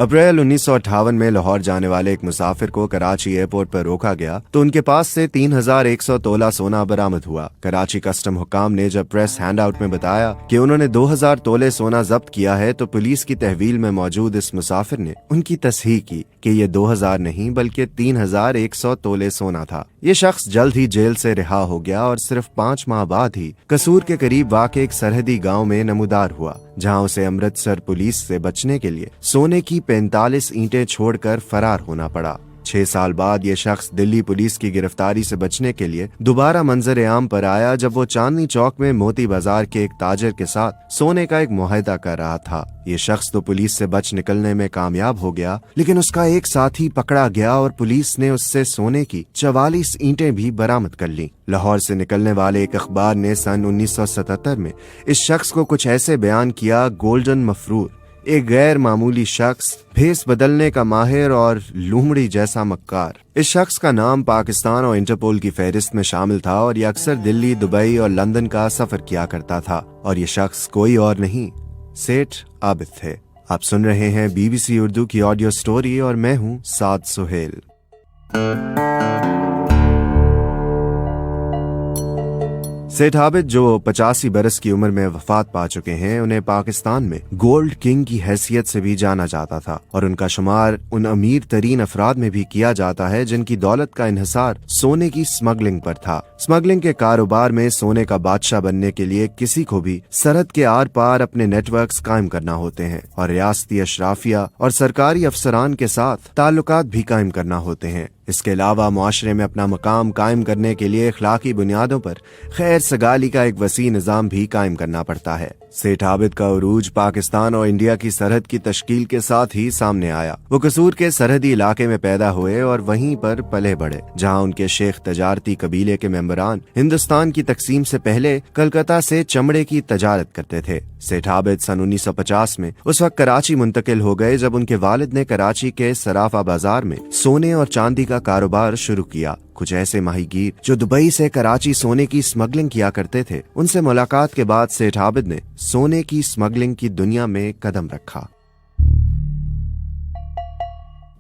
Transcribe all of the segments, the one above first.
अप्रैल 1958 में लाहौर जाने वाले एक मुसाफिर को कराची एयरपोर्ट पर रोका गया तो उनके पास से 3100 तोला सोना बरामद हुआ। कराची कस्टम हुकाम ने जब प्रेस हैंडआउट में बताया कि उन्होंने 2000 तोले सोना जब्त किया है तो पुलिस की तहवील में मौजूद इस मुसाफिर ने उनकी तस्हीह की कि ये 2000 नहीं बल्कि 3100 तोले सोना था। ये शख्स जल्द ही जेल से रिहा हो गया और सिर्फ 5 माह बाद ही कसूर के करीब वाक़े एक सरहदी गांव में नमूदार हुआ, जहां उसे अमृतसर पुलिस से बचने के लिए सोने की 45 ईंटें छोड़कर फरार होना पड़ा। 6 साल बाद ये शख्स दिल्ली पुलिस की गिरफ्तारी से बचने के लिए दोबारा मंजर आम पर आया जब वो चांदनी चौक में मोती बाजार के एक ताजर के साथ सोने का एक मुआहदा कर रहा था। ये शख्स तो पुलिस से बच निकलने में कामयाब हो गया, लेकिन उसका एक साथी पकड़ा गया और पुलिस ने उससे सोने की 44 ईंटें भी बरामद कर लीं। लाहौर से निकलने वाले एक अखबार ने सन 1977 में इस शख्स को कुछ ऐसे बयान किया: गोल्डन मफरूर, एक गैर मामूली शख्स, भेस बदलने का माहिर और लूमड़ी जैसा मक्कार। इस शख्स का नाम पाकिस्तान और इंटरपोल की फहरिस्त में शामिल था और ये अक्सर दिल्ली, दुबई और लंदन का सफर किया करता था। और ये शख्स कोई और नहीं, सेठ आबिद थे। आप सुन रहे हैं BBC उर्दू की ऑडियो स्टोरी और मैं हूं साद सुहेल। सेठ आबिद, जो 85 बरस की उम्र में वफात पा चुके हैं, उन्हें पाकिस्तान में गोल्ड किंग की हैसियत से भी जाना जाता था और उनका शुमार उन अमीर तरीन अफराद में भी किया जाता है जिनकी दौलत का इन्हिसार सोने की स्मगलिंग पर था। स्मगलिंग के कारोबार में सोने का बादशाह बनने के लिए किसी को भी सरहद के आर पार अपने नेटवर्क्स कायम करना होते हैं और रियासती अशराफिया और सरकारी अफसरान के साथ ताल्लुकात भी कायम करना होते हैं। इसके अलावा मुआशरे में अपना मकाम कायम करने के लिए अखलाकी बुनियादों पर खैर सगाली का एक वसी निजाम भी कायम करना पड़ता है। सेठ आबिद का उरूज पाकिस्तान और इंडिया की सरहद की तश्कील के साथ ही सामने आया। वो कसूर के सरहदी इलाके में पैदा हुए और वहीं पर पले बढ़े, जहां उनके शेख तजारती कबीले के मेंबरान हिंदुस्तान की तकसीम से पहले कलकत्ता से चमड़े की तजारत करते थे। सेठ आबिद सन 1950 में उस वक्त कराची मुंतकिल हो गए जब उनके वालिद ने कराची के सराफा बाजार में सोने और चांदी का कारोबार शुरू किया। कुछ ऐसे माहीगीर जो दुबई से कराची सोने की स्मगलिंग किया करते थे, उनसे मुलाकात के बाद सेठ आबिद ने सोने की स्मगलिंग की दुनिया में कदम रखा।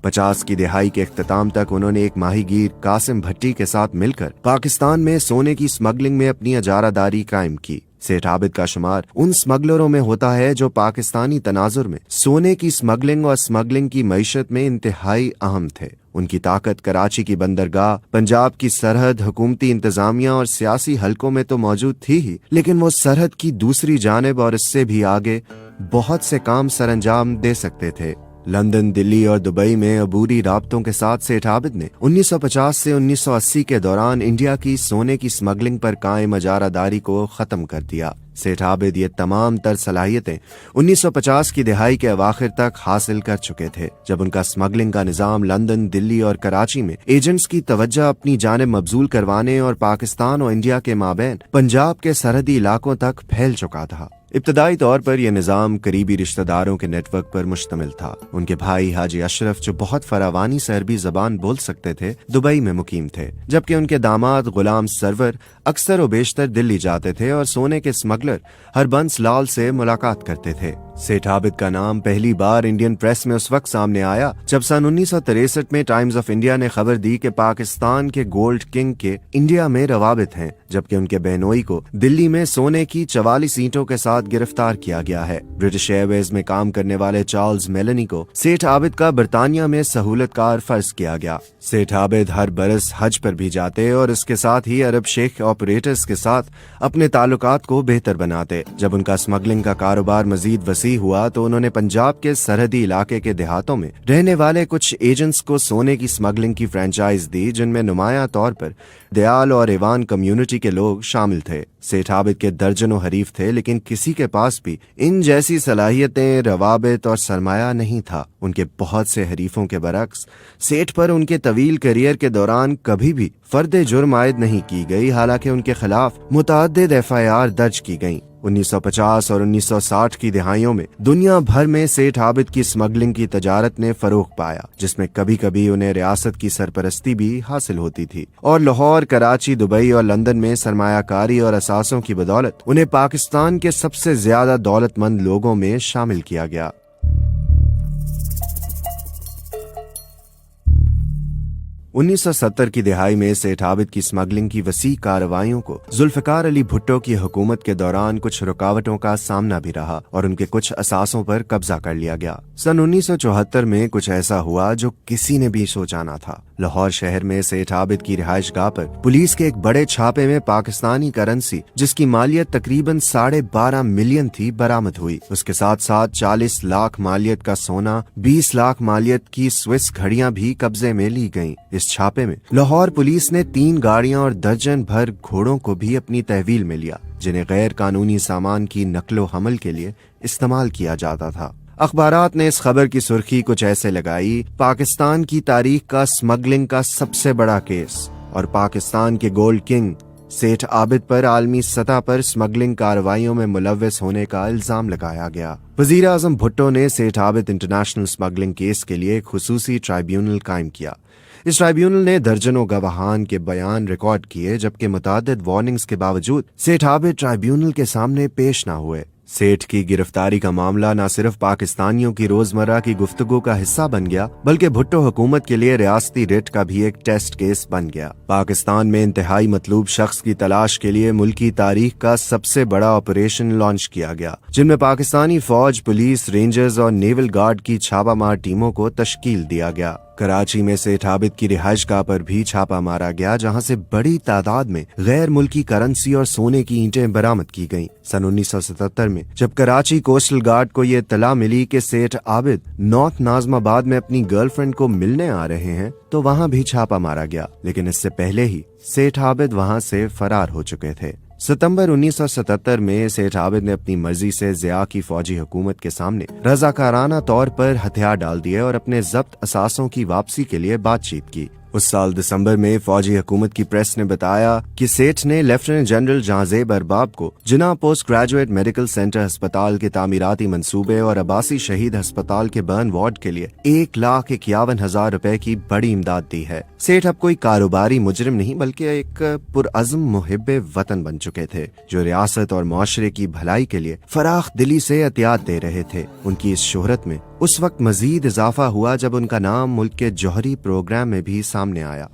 50 की दिहाई के इख्तिताम तक उन्होंने एक माहीगीर कासिम भट्टी के साथ मिलकर पाकिस्तान में सोने की स्मगलिंग में अपनी अजारादारी कायम की। सेठ आबिद का शुमार उन स्मगलरों में होता है जो पाकिस्तानी तनाजुर में सोने की स्मगलिंग और स्मगलिंग की मईशत में इंतहाई अहम थे। उनकी ताकत कराची की बंदरगाह, पंजाब की सरहद, हुकूमती इंतजामिया और सियासी हलकों में तो मौजूद थी ही, लेकिन वो सरहद की दूसरी जानिब और इससे भी आगे बहुत से काम सरअंजाम दे सकते थे। लंदन, दिल्ली और दुबई में अबूरी राब्तों के साथ सेठ आबिद ने 1950 से 1980 के दौरान इंडिया की सोने की स्मगलिंग पर कायम अजारादारी को खत्म कर दिया। सेठ आबिद ये तमाम तर सलाहियतें 1950 की दिहाई के अवाखिर तक हासिल कर चुके थे, जब उनका स्मगलिंग का निजाम लंदन, दिल्ली और कराची में एजेंट्स की तवज्जो अपनी जानिब मबजूल करवाने और पाकिस्तान और इंडिया के माबैन पंजाब के सरहदी इलाकों तक फैल चुका था। इब्तदाई तौर पर यह निजाम करीबी रिश्तेदारों के नेटवर्क पर मुश्तमिल था। उनके भाई हाजी अशरफ, जो बहुत फरावानी से अरबी जबान बोल सकते थे, दुबई में मुकीम थे, जबकि उनके दामाद गुलाम सरवर अक्सर व बेशतर दिल्ली जाते थे और सोने के स्मगलर हरबंस लाल से मुलाकात करते थे। सेठ आबिद का नाम पहली बार इंडियन प्रेस में उस वक्त सामने आया जब सन 1963 में टाइम्स ऑफ इंडिया ने खबर दी कि पाकिस्तान के गोल्ड किंग के इंडिया में रवाबित हैं, जबकि उनके बहनोई को दिल्ली में सोने की 44 ईंटों के साथ गिरफ्तार किया गया है। ब्रिटिश एयरवेज में काम करने वाले चार्ल्स मेलनी को सेठ आबिद का बरतानिया में सहूलतकार फर्ज किया गया। सेठ आबिद हर बरस हज पर भी जाते और इसके साथ ही अरब शेख ऑपरेटर्स के साथ अपने ताल्लुकात को बेहतर बनाते। जब उनका स्मगलिंग का कारोबार मजीद वसी हुआ तो उन्होंने पंजाब के सरहदी इलाके के देहातों में रहने वाले कुछ एजेंट्स को सोने की स्मगलिंग की फ्रेंचाइज दी, जिनमें नुमाया तौर पर दयाल और ईवान कम्युनिटी के लोग शामिल थे। सेठ आबिद के दर्जनों हरीफ थे, लेकिन किसी के पास भी इन जैसी सलाहियतें, रवाबित और सरमाया नहीं था। उनके बहुत से हरीफों के बरक्स सेठ पर उनके तवील करियर के दौरान कभी भी फर्द जुर्म आयद नहीं की गई, हालांकि उनके खिलाफ मुतअद्दिद FIR दर्ज की गईं। 1950 और 1960 की दिहाइयों में दुनिया भर में सेठ आबिद की स्मगलिंग की तजारत ने फरोग पाया, जिसमें कभी कभी उन्हें रियासत की सरपरस्ती भी हासिल होती थी और लाहौर, कराची, दुबई और लंदन में सरमायाकारी और असासों की बदौलत उन्हें पाकिस्तान के सबसे ज्यादा दौलतमंद लोगों में शामिल किया गया। 1970 की दिहाई में सेठ आबिद की स्मगलिंग की वसी कार्रवाइयों को जुल्फकार अली भुट्टो की हुकूमत के दौरान कुछ रुकावटों का सामना भी रहा और उनके कुछ असासों पर कब्जा कर लिया गया। सन 1974 में कुछ ऐसा हुआ जो किसी ने भी सोचा ना था। लाहौर शहर में सेठ आबिद की रिहाइश गाह पर पुलिस के एक बड़े छापे में पाकिस्तानी करेंसी जिसकी मालियत तकरीबन 12.5 मिलियन थी बरामद हुई। उसके साथ साथ 40 लाख मालियत का सोना, 20 लाख मालियत की स्विस घड़ियां भी कब्जे में ली गईं। इस छापे में लाहौर पुलिस ने 3 गाड़ियां और दर्जन भर घोड़ों को भी अपनी तहवील में लिया, जिन्हें गैर कानूनी सामान की नकलो हमल के लिए इस्तेमाल किया जाता था। अखबारात ने इस खबर की सुर्खी कुछ ऐसे लगाई, पाकिस्तान की तारीख का स्मगलिंग का सबसे बड़ा केस, और पाकिस्तान के गोल्ड किंग सेठ आबिद पर आलमी सतह पर स्मगलिंग कार्रवाइयों में मुलव्वस होने का इल्जाम लगाया गया। वजीर आजम भुट्टो ने सेठ आबिद इंटरनेशनल स्मगलिंग केस के लिए एक खुसूसी ट्राइब्यूनल कायम किया। इस ट्राइब्यूनल ने दर्जनों गवाहान के बयान रिकॉर्ड किए, जबकि मुतादिद वार्निंग्स के बावजूद सेठ आबिद ट्राइब्यूनल के सामने पेश न हुए। सेठ की गिरफ्तारी का मामला न सिर्फ पाकिस्तानियों की रोजमर्रा की गुफ्तगू का हिस्सा बन गया, बल्कि भुट्टो हुकूमत के लिए रियासती रिट का भी एक टेस्ट केस बन गया। पाकिस्तान में इंतहाई मतलूब शख्स की तलाश के लिए मुल्की तारीख का सबसे बड़ा ऑपरेशन लॉन्च किया गया, जिनमें पाकिस्तानी फौज, पुलिस, रेंजर्स और नेवल गार्ड की छापामार टीमों को तश्कील दिया गया। कराची में सेठ आबिद की रिहाइश गाह पर भी छापा मारा गया, जहां से बड़ी तादाद में गैर मुल्की करेंसी और सोने की ईंटें बरामद की गईं। सन 1977 में जब कराची कोस्टल गार्ड को ये इत्तला मिली कि सेठ आबिद नॉर्थ नाजमाबाद में अपनी गर्लफ्रेंड को मिलने आ रहे हैं, तो वहां भी छापा मारा गया, लेकिन इससे पहले ही सेठ आबिद वहां से फरार हो चुके थे। सितंबर 1977 में सेठ आबिद ने अपनी मर्जी से ज़िया की फौजी हुकूमत के सामने रजाकाराना तौर पर हथियार डाल दिए और अपने जब्त असासों की वापसी के लिए बातचीत की। उस साल दिसंबर में फौजी हुकूमत की प्रेस ने बताया कि सेठ ने लेफ्टिनेंट जनरल जहांजेब अरबाब को जिन्ना पोस्ट ग्रेजुएट मेडिकल सेंटर अस्पताल के तामीराती मंसूबे और अब्बासी शहीद अस्पताल के बर्न वार्ड के लिए 1,51,000 रुपए की बड़ी इमदाद दी है। सेठ अब कोई कारोबारी मुजरिम नहीं, बल्कि एक पुरअज़्म मुहिब्बे वतन बन चुके थे, जो रियासत और मुआशरे की भलाई के लिए फराख दिली से एहतियात दे रहे थे। उनकी इस शोहरत में उस वक्त मजीद इजाफा हुआ जब उनका नाम मुल्क के जौहरी प्रोग्राम में भी सामने आया।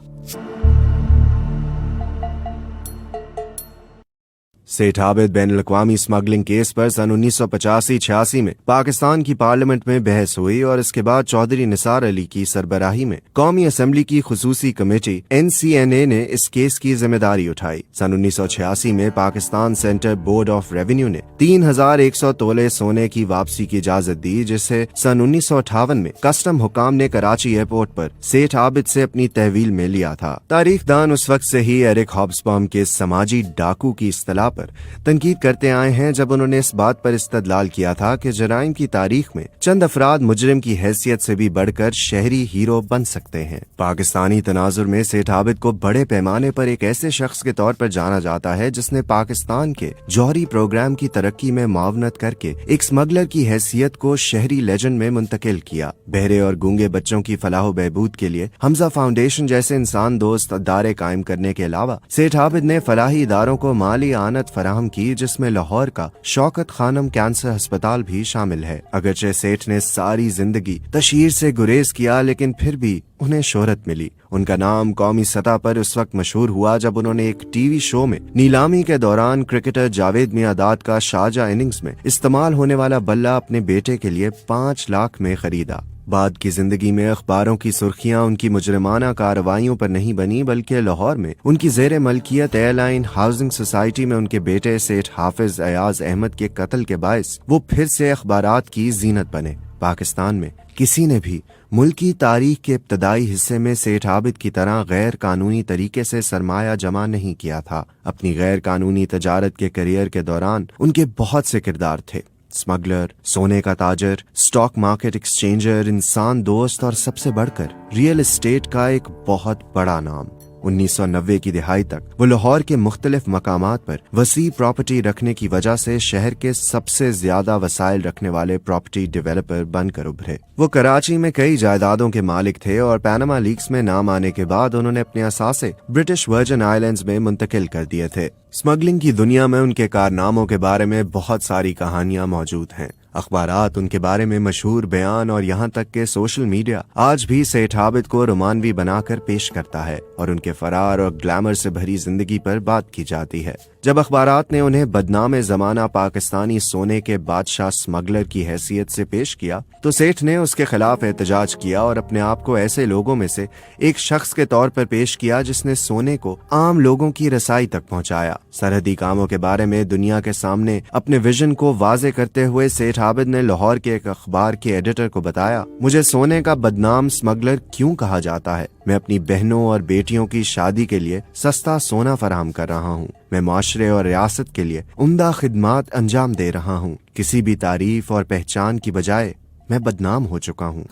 सेठ आबिद बैनुल अक़वामी स्मगलिंग केस पर सन 1985-86 में पाकिस्तान की पार्लियामेंट में बहस हुई और इसके बाद चौधरी निसार अली की सरबराही में कौमी असम्बली की खुसूसी कमेटी NCNA ने इस केस की जिम्मेदारी उठाई। सन 1986 में Pakistan central board of revenue ने 3,100 तोले सोने की वापसी की इजाजत दी, जिसे सन 1958 में कस्टम हुकाम ने कराची एयरपोर्ट पर सेठ आबिद से अपनी तहवील में लिया था। तारीखदान उस वक्त से ही एरिक हॉब्सबॉम के समाजी डाकू की इस्तिलाह पर तनकीद करते आए हैं, जब उन्होंने इस बात पर इस्तदलाल किया था कि जराइम की तारीख में चंद अफराद मुजरिम की हैसियत से भी बढ़कर शहरी हीरो बन सकते हैं। पाकिस्तानी तनाजुर में सेठ आबिद को बड़े पैमाने पर एक ऐसे शख्स के तौर पर जाना जाता है जिसने पाकिस्तान के जौहरी प्रोग्राम की तरक्की में मावनत करके एक स्मगलर की हैसियत को शहरी लेजेंड में मुंतकिल किया। बहरे और गूंगे बच्चों की फलाह बहबूद के लिए हमजा फाउंडेशन जैसे इंसान दोस्त अदारे कायम करने के अलावा सेठ आबिद ने फलाही इदारों को माली आनत फराहम की, जिसमें लाहौर का शौकत खानम कैंसर अस्पताल भी शामिल है। अगरचे सेठ ने सारी जिंदगी तशहीर से गुरेज किया, लेकिन फिर भी उन्हें शोहरत मिली। उनका नाम कौमी सतह पर उस वक्त मशहूर हुआ जब उन्होंने एक टीवी शो में नीलामी के दौरान क्रिकेटर जावेद मियांदाद का शारजा इनिंग्स में इस्तेमाल होने वाला बल्ला अपने बेटे के लिए 5 लाख में खरीदा। बाद की जिंदगी में अखबारों की सुर्खियां उनकी मुजरिमाना कार्रवाइयों पर नहीं बनी, बल्कि लाहौर में उनकी जेर मलकियत एयरलाइन हाउसिंग सोसाइटी में उनके बेटे सेठ हाफिज अयाज अहमद के कत्ल के बायस वो फिर से अखबारात की जीनत बने। पाकिस्तान में किसी ने भी मुल्की तारीख के इब्तदाई हिस्से में सेठ आबिद की तरह गैर कानूनी तरीके से सरमाया जमा नहीं किया था। अपनी गैर कानूनी तजारत के करियर के दौरान उनके बहुत से किरदार थे: स्मगलर, सोने का ताजर, स्टॉक मार्केट एक्सचेंजर, इंसान दोस्त और सबसे बढ़कर रियल एस्टेट का एक बहुत बड़ा नाम। 1990 की दिहाई तक वो लाहौर के मुख्तलिफ मकामात पर वसी प्रॉपर्टी रखने की वजह से शहर के सबसे ज्यादा वसाइल रखने वाले प्रॉपर्टी डेवलपर बनकर उभरे। वो कराची में कई जायदादों के मालिक थे और पैनामा लीक्स में नाम आने के बाद उन्होंने अपने असासे ब्रिटिश वर्जिन आइलैंड्स में मुंतकिल कर दिए थे। स्मगलिंग की दुनिया में उनके कारनामों के बारे में बहुत सारी कहानियां मौजूद हैं। अखबारात उनके बारे में मशहूर बयान और यहाँ तक के सोशल मीडिया आज भी सेठ आबिद को रोमानवी बनाकर पेश करता है और उनके फरार और ग्लैमर से भरी जिंदगी पर बात की जाती है। जब अखबारात ने उन्हें बदनाम जमाना पाकिस्तानी सोने के बादशाह स्मगलर की हैसियत से पेश किया तो सेठ ने उसके खिलाफ एहतजाज किया और अपने आप को ऐसे लोगों में से एक शख्स के तौर पर पेश किया जिसने सोने को आम लोगों की रसाई तक पहुंचाया। सरहदी कामों के बारे में दुनिया के सामने अपने विजन को वाजे करते हुए सेठ आबिद ने लाहौर के एक अखबार के एडिटर को बताया, मुझे सोने का बदनाम स्मगलर क्यों कहा जाता है? मैं अपनी बहनों और बेटियों की शादी के लिए सस्ता सोना फराहम कर रहा हूँ। मैं माशरे और रियासत के लिए उम्दा खिदमात अंजाम दे रहा हूँ। किसी भी तारीफ और पहचान की बजाय मैं बदनाम हो चुका हूँ।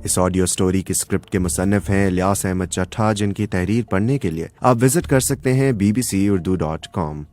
इस ऑडियो स्टोरी की स्क्रिप्ट के मुसन्निफ हैं इलियास अहमद चट्ठा, जिनकी तहरीर पढ़ने के लिए आप विजिट कर सकते हैं bbcurdu.com।